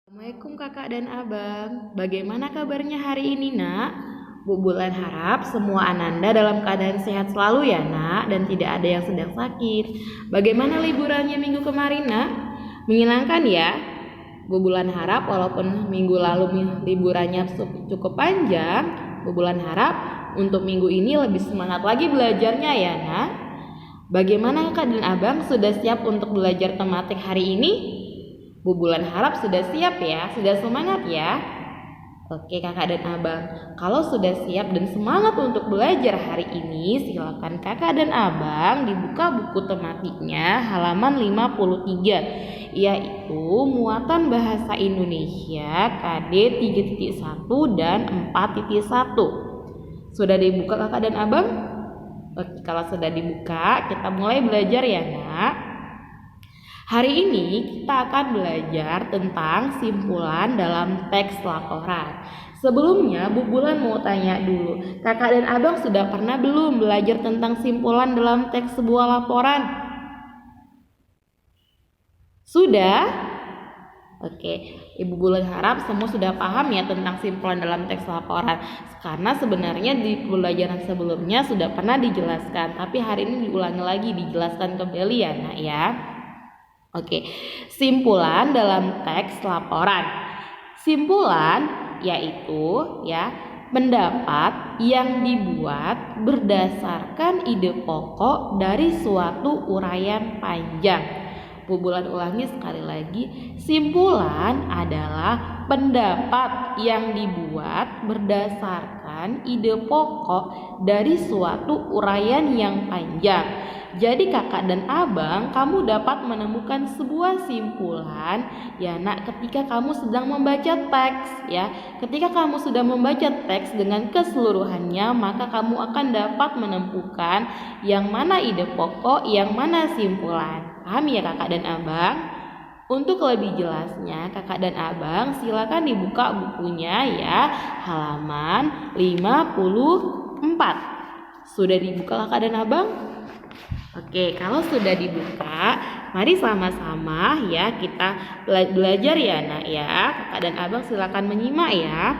Assalamualaikum kakak dan abang. Bagaimana kabarnya hari ini nak? Bu Bulan harap semua ananda dalam keadaan sehat selalu ya nak, dan tidak ada yang sedang sakit. Bagaimana liburannya minggu kemarin nak? Menyenangkan ya? Bu Bulan harap walaupun minggu lalu liburannya cukup panjang, Bu Bulan harap untuk minggu ini lebih semangat lagi belajarnya ya nak. Bagaimana kakak dan abang, sudah siap untuk belajar tematik hari ini? Bu Bulan harap sudah siap ya, sudah semangat ya. Oke kakak dan abang, kalau sudah siap dan semangat untuk belajar hari ini, silakan kakak dan abang dibuka buku tematiknya halaman 53, yaitu muatan bahasa Indonesia KD 3.1 dan 4.1. Sudah dibuka kakak dan abang? Oke, kalau sudah dibuka, kita mulai belajar ya nak. Hari ini kita akan belajar tentang simpulan dalam teks laporan. Sebelumnya Bu Bulan mau tanya dulu, kakak dan abang sudah pernah belum belajar tentang simpulan dalam teks sebuah laporan? Sudah? Oke, Ibu Bulan harap semua sudah paham ya tentang simpulan dalam teks laporan. Karena sebenarnya di pembelajaran sebelumnya sudah pernah dijelaskan, tapi hari ini diulangi lagi, dijelaskan kembali ya nak ya. Oke, simpulan dalam teks laporan. Simpulan yaitu pendapat yang dibuat berdasarkan ide pokok dari suatu uraian panjang. Bu Bulan ulangi sekali lagi, simpulan adalah pendapat yang dibuat berdasarkan ide pokok dari suatu uraian yang panjang. Jadi kakak dan abang, kamu dapat menemukan sebuah simpulan ya nak ketika kamu sedang membaca teks ya. Ketika kamu sudah membaca teks dengan keseluruhannya, maka kamu akan dapat menemukan yang mana ide pokok, yang mana simpulan. Paham ya kakak dan abang? Untuk lebih jelasnya kakak dan abang silakan dibuka bukunya ya, halaman 54. Sudah dibuka kakak dan abang? Oke, kalau sudah dibuka, mari sama-sama ya kita belajar ya nak ya. Kakak dan abang silakan menyimak ya.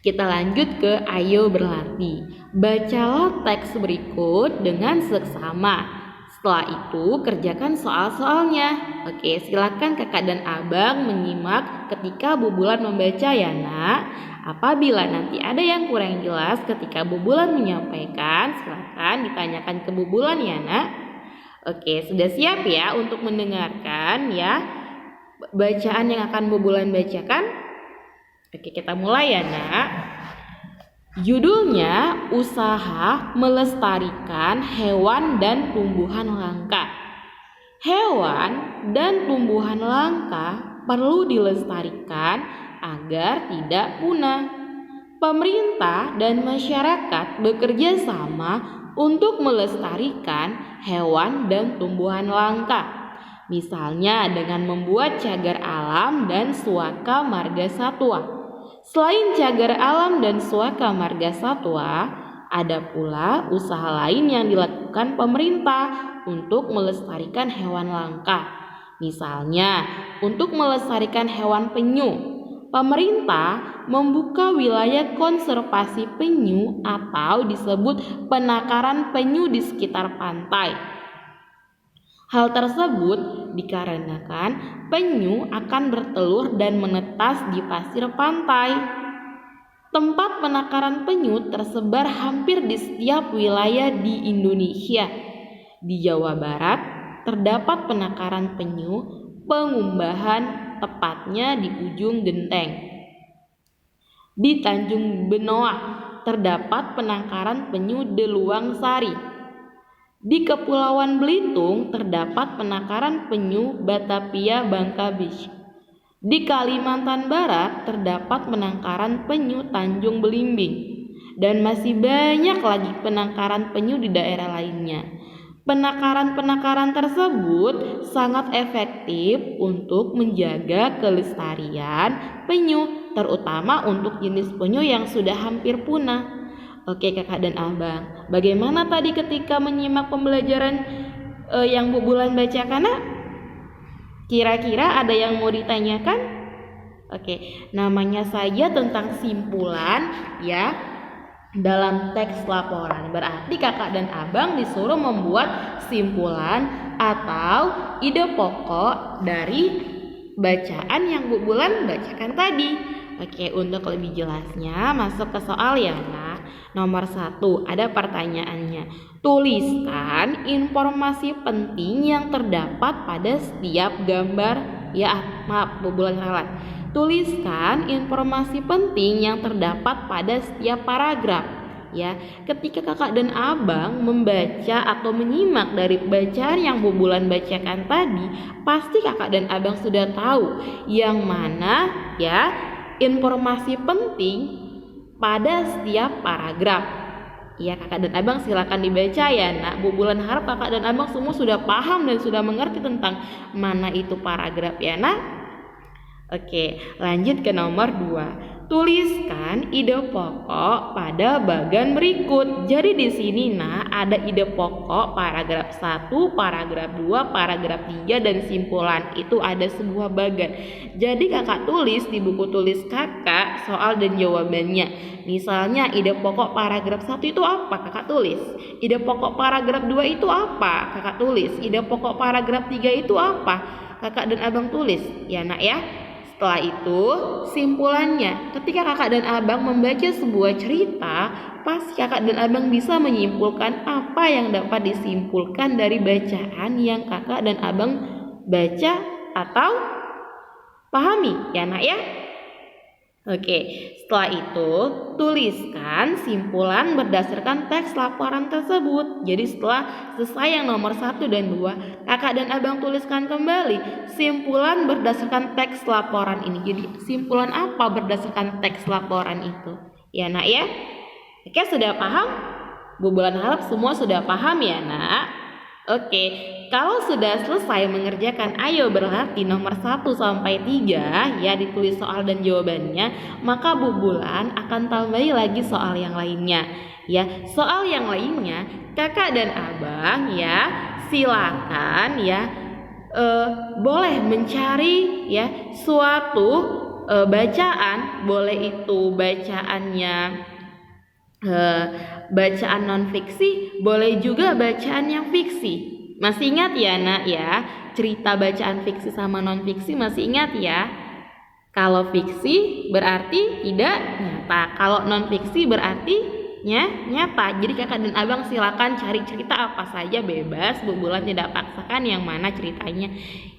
Kita lanjut ke ayo berlatih. Bacalah teks berikut dengan seksama. Setelah itu kerjakan soal-soalnya. Oke, silakan kakak dan abang menyimak ketika Bu Bulan membaca ya nak. Apabila nanti ada yang kurang jelas ketika Bu Bulan menyampaikan, silakan ditanyakan ke Bu Bulan ya nak. Oke, sudah siap ya untuk mendengarkan ya bacaan yang akan Bu Bulan bacakan? Oke, kita mulai ya nak. Judulnya Usaha Melestarikan Hewan dan Tumbuhan Langka. Hewan dan tumbuhan langka perlu dilestarikan agar tidak punah. Pemerintah dan masyarakat bekerja sama untuk melestarikan hewan dan tumbuhan langka. Misalnya dengan membuat cagar alam dan suaka marga satwa. Selain cagar alam dan suaka marga satwa, ada pula usaha lain yang dilakukan pemerintah untuk melestarikan hewan langka. Misalnya, untuk melestarikan hewan penyu, pemerintah membuka wilayah konservasi penyu atau disebut penangkaran penyu di sekitar pantai. Hal tersebut dikarenakan penyu akan bertelur dan menetas di pasir pantai. Tempat penangkaran penyu tersebar hampir di setiap wilayah di Indonesia. Di Jawa Barat terdapat penangkaran penyu Pengumbahan, tepatnya di ujung Genteng. Di Tanjung Benoa terdapat penangkaran penyu Deluang Sari. Di Kepulauan Belitung terdapat penangkaran penyu Batavia Bangka Beach. Di Kalimantan Barat terdapat penangkaran penyu Tanjung Belimbing. Dan masih banyak lagi penangkaran penyu di daerah lainnya. Penangkaran-penangkaran tersebut sangat efektif untuk menjaga kelestarian penyu, terutama untuk jenis penyu yang sudah hampir punah. Oke kakak dan abang, bagaimana tadi ketika menyimak pembelajaran yang Bu Bulan bacakan nak? Kira-kira ada yang mau ditanyakan? Oke, namanya saja tentang simpulan ya dalam teks laporan. Berarti kakak dan abang disuruh membuat simpulan atau ide pokok dari bacaan yang Bu Bulan bacakan tadi. Oke, untuk lebih jelasnya masuk ke soal ya nak. Nomor 1 ada pertanyaannya. Tuliskan informasi penting yang terdapat pada setiap gambar. Ya, maaf Bu Bulan salah. Tuliskan informasi penting yang terdapat pada setiap paragraf. Ya, ketika kakak dan abang membaca atau menyimak dari bacaan yang Bu Bulan bacakan tadi, pasti kakak dan abang sudah tahu yang mana ya informasi penting pada setiap paragraf. Ya, kakak dan abang silakan dibaca ya nak. Bu Bulan harap kakak dan abang semua sudah paham dan sudah mengerti tentang mana itu paragraf ya nak. Oke, lanjut ke nomor 2. Tuliskan ide pokok pada bagan berikut. Jadi di sini nah ada ide pokok paragraf 1, paragraf 2, paragraf 3 dan simpulan. Itu ada sebuah bagan. Jadi kakak tulis di buku tulis kakak soal dan jawabannya. Misalnya ide pokok paragraf 1 itu apa? Kakak tulis. Ide pokok paragraf 2 itu apa? Kakak tulis. Ide pokok paragraf 3 itu apa? Kakak dan abang tulis. Ya nak ya. Setelah itu, simpulannya, ketika kakak dan abang membaca sebuah cerita, pasti kakak dan abang bisa menyimpulkan apa yang dapat disimpulkan dari bacaan yang kakak dan abang baca atau pahami, ya nak ya? Oke, setelah itu tuliskan simpulan berdasarkan teks laporan tersebut. Jadi setelah selesai yang nomor 1 dan 2, kakak dan abang tuliskan kembali simpulan berdasarkan teks laporan ini. Jadi simpulan apa berdasarkan teks laporan itu? Ya nak ya? Oke, sudah paham? Bu Bulan harap semua sudah paham ya nak? Oke, kalau sudah selesai mengerjakan ayo berlatih nomor 1 sampai 3 ya ditulis soal dan jawabannya, maka Bu Bulan akan tambahi lagi soal yang lainnya. Ya, soal yang lainnya kakak dan abang ya silakan ya boleh mencari ya suatu bacaan, boleh itu bacaannya bacaan non fiksi, boleh juga bacaan yang fiksi. Masih ingat ya nak ya, cerita bacaan fiksi sama non fiksi masih ingat ya? Kalau fiksi berarti tidak nyata, kalau non fiksi berarti nyata. Jadi kakak dan abang silakan cari cerita apa saja bebas, Bu Bulan tidak paksakan yang mana ceritanya.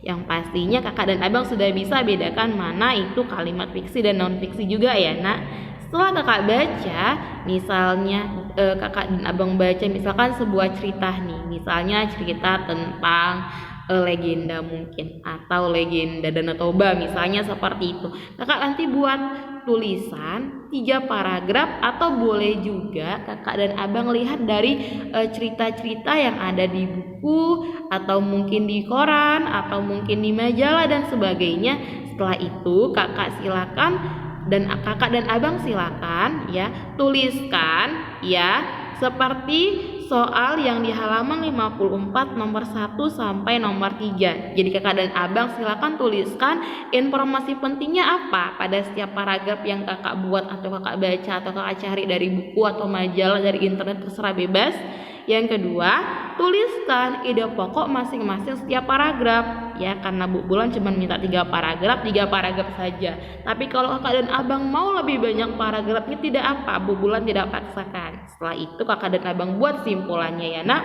Yang pastinya kakak dan abang sudah bisa bedakan mana itu kalimat fiksi dan non fiksi juga ya nak. Setelah kakak baca, misalnya kakak dan abang baca misalkan sebuah cerita nih, misalnya cerita tentang legenda mungkin atau legenda Danau Toba misalnya seperti itu. Kakak nanti buat tulisan 3 paragraf atau boleh juga kakak dan abang lihat dari cerita-cerita yang ada di buku atau mungkin di koran atau mungkin di majalah dan sebagainya. Setelah itu kakak silakan dan kakak dan abang silakan ya tuliskan ya seperti soal yang di halaman 54 nomor 1 sampai nomor 3. Jadi kakak dan abang silakan tuliskan informasi pentingnya apa pada setiap paragraf yang kakak buat atau kakak baca atau kakak cari dari buku atau majalah dari internet, terserah bebas. Yang kedua, tuliskan ide pokok masing-masing setiap paragraf ya, karena Bu Bulan cuma minta 3 paragraf saja. Tapi kalau kakak dan abang mau lebih banyak paragrafnya tidak apa, Bu Bulan tidak paksakan. Setelah itu kakak dan abang buat simpulannya ya nak.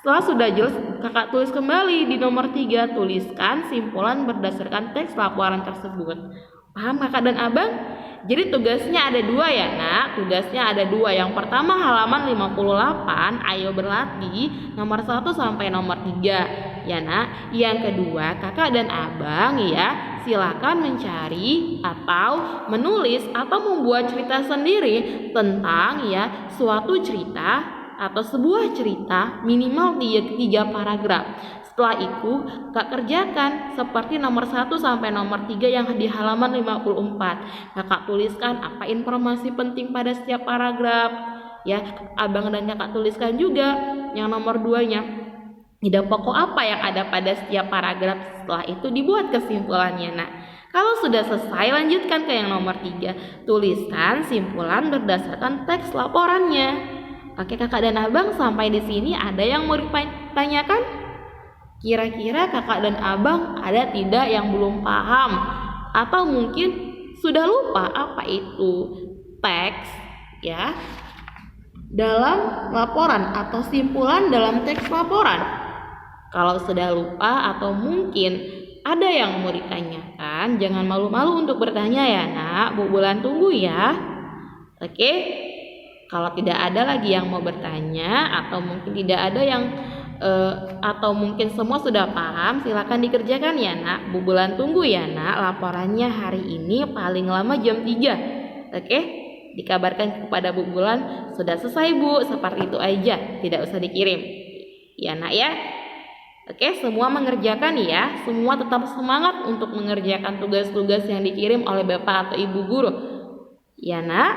Setelah sudah jelas, kakak tulis kembali di nomor 3, tuliskan simpulan berdasarkan teks laporan tersebut. Paham kakak dan abang? Jadi tugasnya ada 2 ya nak. Tugasnya ada 2. Yang pertama halaman 58, ayo berlatih nomor 1 sampai nomor 3 ya nak. Yang kedua kakak dan abang ya silakan mencari atau menulis atau membuat cerita sendiri tentang ya suatu cerita atau sebuah cerita minimal 3 paragraf. Setelah itu Kak kerjakan seperti nomor 1 sampai nomor 3 yang di halaman 54. Kakak tuliskan apa informasi penting pada setiap paragraf ya. Abang dan kakak tuliskan juga yang nomor 2-nya ide pokok apa yang ada pada setiap paragraf. Setelah itu dibuat kesimpulannya nak. Kalau sudah selesai, lanjutkan ke yang nomor 3. Tuliskan simpulan berdasarkan teks laporannya. Oke kakak dan abang, sampai di sini ada yang mau ditanyakan? Kira-kira kakak dan abang ada tidak yang belum paham? Atau mungkin sudah lupa apa itu teks ya dalam laporan atau simpulan dalam teks laporan? Kalau sudah lupa atau mungkin ada yang mau ditanyakan, jangan malu-malu untuk bertanya ya nak. Bu Bulan tunggu ya. Oke. Kalau tidak ada lagi yang mau bertanya atau mungkin tidak ada yang atau mungkin semua sudah paham, silakan dikerjakan ya nak. Bu Bulan tunggu ya nak. Laporannya hari ini paling lama jam 3. Oke. Dikabarkan kepada Bu Bulan, sudah selesai Bu, seperti itu aja, tidak usah dikirim. Ya nak ya. Oke, semua mengerjakan ya. Semua tetap semangat untuk mengerjakan tugas-tugas yang dikirim oleh Bapak atau Ibu guru. Ya nak?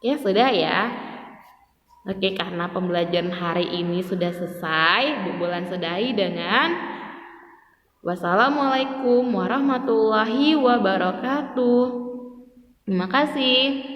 Ya sudah ya. Oke, karena pembelajaran hari ini sudah selesai, Bu Bulan sudahi dengan wassalamualaikum warahmatullahi wabarakatuh. Terima kasih.